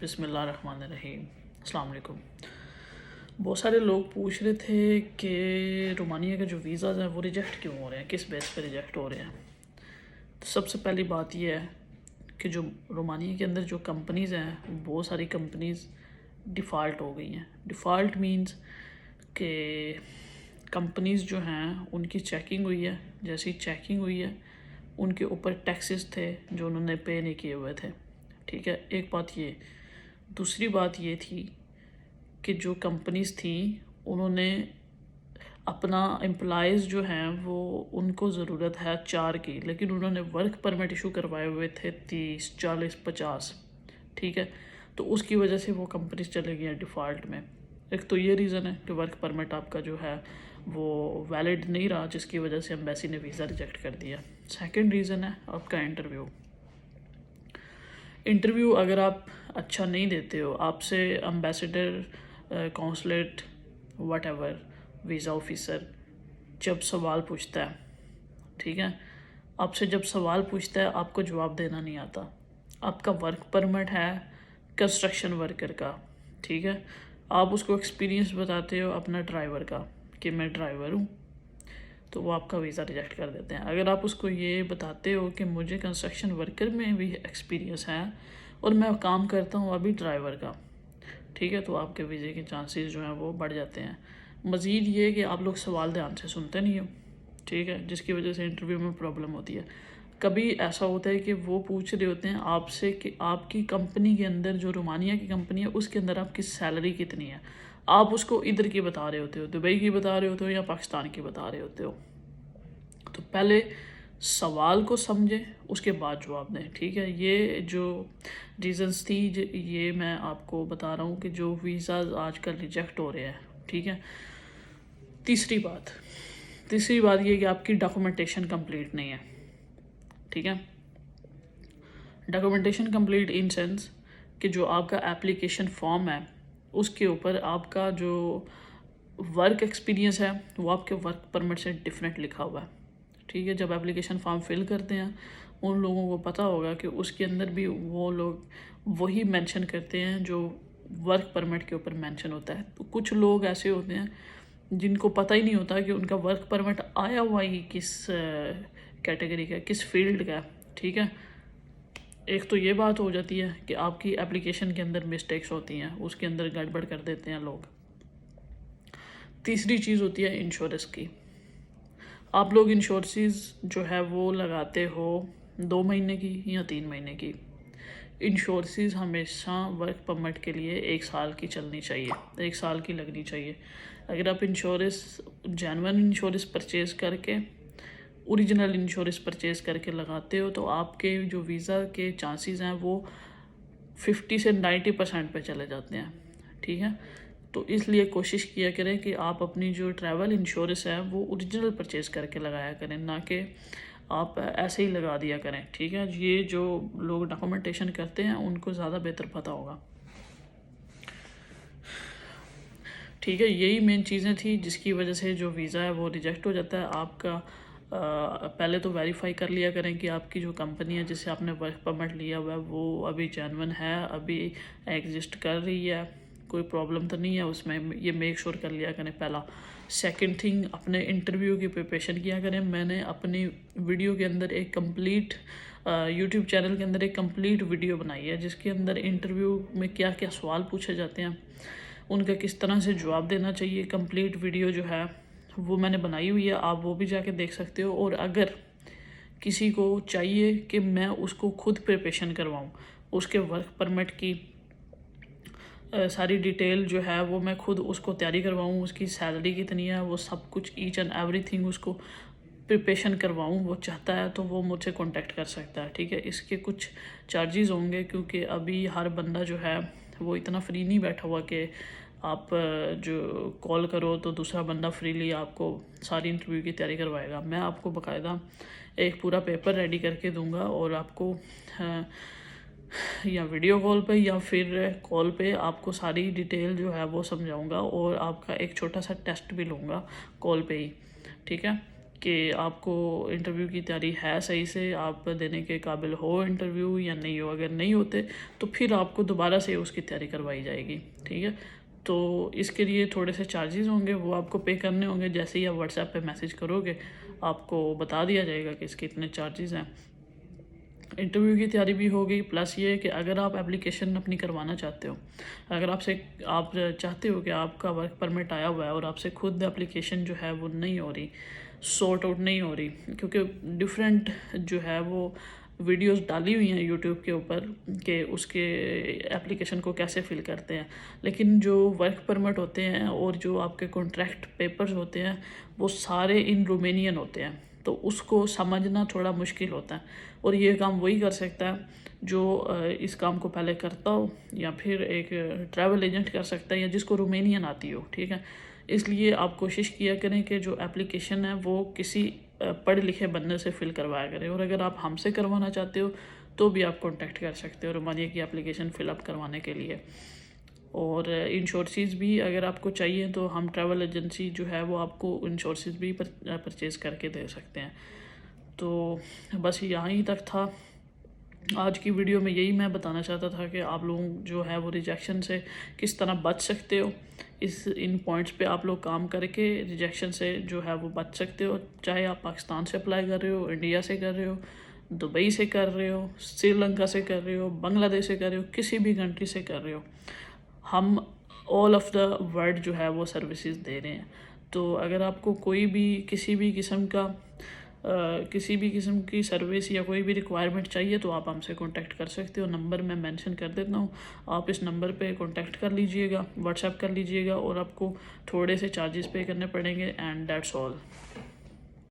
بسم اللہ الرحمن الرحیم۔ السلام علیکم۔ بہت سارے لوگ پوچھ رہے تھے کہ رومانیہ کے جو ویزاز ہیں وہ ریجیکٹ کیوں ہو رہے ہیں، کس بیس پہ ریجیکٹ ہو رہے ہیں۔ تو سب سے پہلی بات یہ ہے کہ جو رومانیہ کے اندر جو کمپنیز ہیں بہت ساری کمپنیز ڈیفالٹ ہو گئی ہیں۔ ڈیفالٹ مینز کہ کمپنیز جو ہیں ان کی چیکنگ ہوئی ہے، جیسی چیکنگ ہوئی ہے ان کے اوپر ٹیکسز تھے جو انہوں نے پے نہیں کیے ہوئے تھے، ٹھیک ہے۔ ایک بات یہ، دوسری بات یہ تھی کہ جو کمپنیز تھیں انہوں نے اپنا امپلائیز جو ہیں وہ ان کو ضرورت ہے 4 کی، لیکن انہوں نے ورک پرمٹ ایشو کروائے ہوئے تھے 30 40 50، ٹھیک ہے۔ تو اس کی وجہ سے وہ کمپنیز چلے گئی ہیں ڈیفالٹ میں۔ ایک تو یہ ریزن ہے کہ ورک پرمٹ آپ کا جو ہے وہ ویلڈ نہیں رہا، جس کی وجہ سے ایمبیسی نے ویزا ریجیکٹ کر دیا۔ سیکنڈ ریزن ہے آپ کا انٹرویو اگر آپ اچھا نہیں دیتے ہو، آپ سے ambassador, consulate, what ever visa officer جب سوال پوچھتا ہے، ٹھیک ہے، آپ سے جب سوال پوچھتا ہے آپ کو جواب دینا نہیں آتا۔ آپ کا ورک پرمٹ ہے کنسٹرکشن ورکر کا، ٹھیک ہے، آپ اس کو ایکسپیرینس بتاتے ہو اپنا ڈرائیور کا کہ میں ڈرائیور ہوں، تو وہ آپ کا ویزا ریجیکٹ کر دیتے ہیں۔ اگر آپ اس کو یہ بتاتے ہو کہ مجھے کنسٹرکشن ورکر میں بھی ایکسپیرینس ہے اور میں کام کرتا ہوں ابھی ڈرائیور کا، ٹھیک ہے، تو آپ کے ویزے کے چانسز جو ہیں وہ بڑھ جاتے ہیں۔ مزید یہ کہ آپ لوگ سوال دھیان سے سنتے نہیں ہو، ٹھیک ہے، جس کی وجہ سے انٹرویو میں پرابلم ہوتی ہے۔ کبھی ایسا ہوتا ہے کہ وہ پوچھ رہے ہوتے ہیں آپ سے کہ آپ کی کمپنی کے اندر، جو رومانیہ کی کمپنی ہے اس کے اندر آپ کی سیلری کتنی ہے، آپ اس کو ادھر کی بتا رہے ہوتے ہو، دبئی کی بتا رہے ہوتے ہو یا پاکستان کی بتا رہے ہوتے ہو۔ تو پہلے سوال کو سمجھیں، اس کے بعد جواب دیں، ٹھیک ہے۔ یہ جو ریزنس تھی یہ میں آپ کو بتا رہا ہوں کہ جو ویزاز آج کل ریجیکٹ ہو رہے ہیں، ٹھیک ہے۔ تیسری بات یہ کہ آپ کی ڈاکومنٹیشن کمپلیٹ نہیں ہے، ٹھیک ہے۔ ڈاکومنٹیشن کمپلیٹ ان سینس کہ جو آپ کا اپلیکیشن فارم ہے اس کے اوپر آپ کا جو ورک ایکسپیرینس ہے وہ آپ کے ورک پرمٹ سے ڈفرینٹ لکھا ہوا ہے، ٹھیک ہے۔ جب اپلیکیشن فارم فل کرتے ہیں ان لوگوں کو پتہ ہوگا کہ اس کے اندر بھی وہ لوگ وہی مینشن کرتے ہیں جو ورک پرمٹ کے اوپر مینشن ہوتا ہے۔ تو کچھ لوگ ایسے ہوتے ہیں جن کو پتہ ہی نہیں ہوتا کہ ان کا ورک پرمٹ آیا ہوا ہی کس کیٹیگری کا، کس فیلڈ کا، ٹھیک ہے۔ ایک تو یہ بات ہو جاتی ہے کہ آپ کی اپلیکیشن کے اندر مسٹیکس ہوتی ہیں، اس کے اندر گڑبڑ کر دیتے ہیں لوگ۔ تیسری چیز ہوتی ہے انشورنس کی۔ آپ لوگ انشورنسز جو ہے وہ لگاتے ہو 2 مہینے کی یا 3 مہینے کی۔ انشورنسز ہمیشہ ورک پرمٹ کے لیے 1 سال کی چلنی چاہیے، 1 سال کی لگنی چاہیے۔ اگر آپ انشورنس جینون انشورنس پرچیز کر کے، اوریجنل انشورنس پرچیز کر کے لگاتے ہو تو آپ کے جو ویزا کے چانسز ہیں وہ 50 سے 90% پہ چلے جاتے ہیں، ٹھیک ہے۔ تو اس لیے کوشش کیا کریں کہ آپ اپنی جو ٹریول انشورنس ہے وہ اوریجنل پرچیز کر کے لگایا کریں، نہ کہ آپ ایسے ہی لگا دیا کریں، ٹھیک ہے۔ یہ جو لوگ ڈاکومنٹیشن کرتے ہیں ان کو زیادہ بہتر پتہ ہوگا، ٹھیک ہے۔ یہی مین چیزیں تھیں جس کی وجہ سے جو ویزا ہے وہ ریجیکٹ ہو جاتا ہے۔ آپ کا پہلے تو ویریفائی کر لیا کریں کہ آپ کی جو کمپنی ہے جس سے آپ نے ورک پرمٹ لیا ہوا ہے وہ ابھی جینون ہے، ابھی ایگزسٹ کر رہی ہے، کوئی پرابلم تو نہیں ہے اس میں، یہ میک شور کر لیا کریں پہلا۔ سیکنڈ تھنگ، اپنے انٹرویو کی پریپریشن کیا کریں۔ میں نے اپنی ویڈیو کے اندر ایک کمپلیٹ یوٹیوب چینل کے اندر ایک کمپلیٹ ویڈیو بنائی ہے جس کے اندر انٹرویو میں کیا کیا سوال پوچھے جاتے ہیں، ان کا کس طرح سے جواب دینا چاہیے۔ کمپلیٹ ویڈیو جو ہے وہ میں نے بنائی ہوئی ہے، آپ وہ بھی جا کے دیکھ سکتے ہو۔ اور اگر کسی کو چاہیے کہ میں اس کو خود پریپریشن کرواؤں، اس کے ورک پرمٹ کی ساری ڈیٹیل جو ہے وہ میں خود اس کو تیاری کرواؤں، اس کی سیلری کتنی ہے، وہ سب کچھ ایچ اینڈ ایوری تھنگ اس کو پریپریشن کرواؤں، وہ چاہتا ہے تو وہ مجھ سے کانٹیکٹ کر سکتا ہے، ٹھیک ہے۔ اس کے کچھ چارجز ہوں گے کیونکہ ابھی ہر بندہ جو ہے وہ اتنا فری نہیں بیٹھا ہوا کہ آپ جو کال کرو تو دوسرا بندہ فریلی آپ کو ساری انٹرویو کی تیاری کروائے گا۔ میں آپ کو باقاعدہ ایک پورا پیپر ریڈی کر کے دوں گا اور آپ کو یا ویڈیو کال پہ یا پھر کال پہ آپ کو ساری ڈیٹیل جو ہے وہ سمجھاؤں گا، اور آپ کا ایک چھوٹا سا ٹیسٹ بھی لوں گا کال پہ ہی، ٹھیک ہے۔ کہ آپ کو انٹرویو کی تیاری ہے صحیح سے، آپ دینے کے قابل ہو انٹرویو یا نہیں ہو. اگر نہیں ہوتے تو پھر آپ کو دوبارہ سے اس کی تیاری کروائی جائے گی. ٹھیک ہے، تو اس کے لیے تھوڑے سے چارجز ہوں گے، وہ آپ کو پے کرنے ہوں گے. جیسے ہی آپ واٹس ایپ پہ میسیج کرو گے آپ کو بتا دیا جائے گا کہ اس کے اتنے چارجز ہیں. انٹرویو کی تیاری بھی ہوگی، پلس یہ کہ اگر آپ اپلیکیشن اپنی کروانا چاہتے ہو، اگر آپ چاہتے ہو کہ آپ کا ورک پرمٹ آیا ہوا ہے اور آپ سے خود اپلیکیشن جو ہے وہ نہیں ہو رہی، سورٹ آؤٹ نہیں ہو رہی، کیونکہ ڈفرینٹ جو ہے وہ ویڈیوز ڈالی ہوئی ہیں یوٹیوب کے اوپر کہ اس کے اپلیکیشن کو کیسے فل کرتے ہیں، لیکن جو ورک پرمٹ ہوتے ہیں اور جو آپ کے کانٹریکٹ پیپرز ہوتے ہیں وہ سارے ان رومینین ہوتے ہیں، تو اس کو سمجھنا تھوڑا مشکل ہوتا ہے. اور یہ کام وہی کر سکتا ہے جو اس کام کو پہلے کرتا ہو، یا پھر ایک ٹریول ایجنٹ کر سکتا ہے، یا جس کو رومینین آتی ہو. ٹھیک ہے، اس لیے آپ کوشش کیا کریں کہ جو اپلیکیشن ہے وہ کسی پڑھے لکھے بندے سے فل کروایا کریں. اور اگر آپ ہم سے کروانا چاہتے ہو تو بھی آپ کانٹیکٹ کر سکتے ہو رومانیہ کی اپلیکیشن فل اپ کروانے کے لیے. اور انشورنسز بھی اگر آپ کو چاہیے تو ہم ٹریول ایجنسی جو ہے وہ آپ کو انشورنسز بھی پرچیز کر کے دے سکتے ہیں. تو بس یہیں تک تھا آج کی ویڈیو میں. یہی میں بتانا چاہتا تھا کہ آپ لوگ جو ہے وہ ریجیکشن سے کس طرح بچ سکتے ہو. ان پوائنٹس پہ آپ لوگ کام کر کے ریجیکشن سے جو ہے وہ بچ سکتے ہو. چاہے آپ پاکستان سے اپلائی کر رہے ہو، انڈیا سے کر رہے ہو، دبئی سے کر رہے ہو، سری لنکا سے کر رہے ہو، بنگلہ دیش سے کر رہے ہو، کسی بھی کنٹری سے کر رہے ہو، ہم آل آف دا ورلڈ جو ہے وہ سروسز دے رہے ہیں. تو اگر آپ کو کوئی بھی کسی بھی قسم کی سروس یا کوئی بھی ریکوائرمنٹ چاہیے تو آپ ہم سے کانٹیکٹ کر سکتے ہو. نمبر میں مینشن کر دیتا ہوں، آپ اس نمبر پہ کانٹیکٹ کر لیجئے گا، واٹس ایپ کر لیجئے گا، اور آپ کو تھوڑے سے چارجز پے کرنے پڑیں گے. And that's all.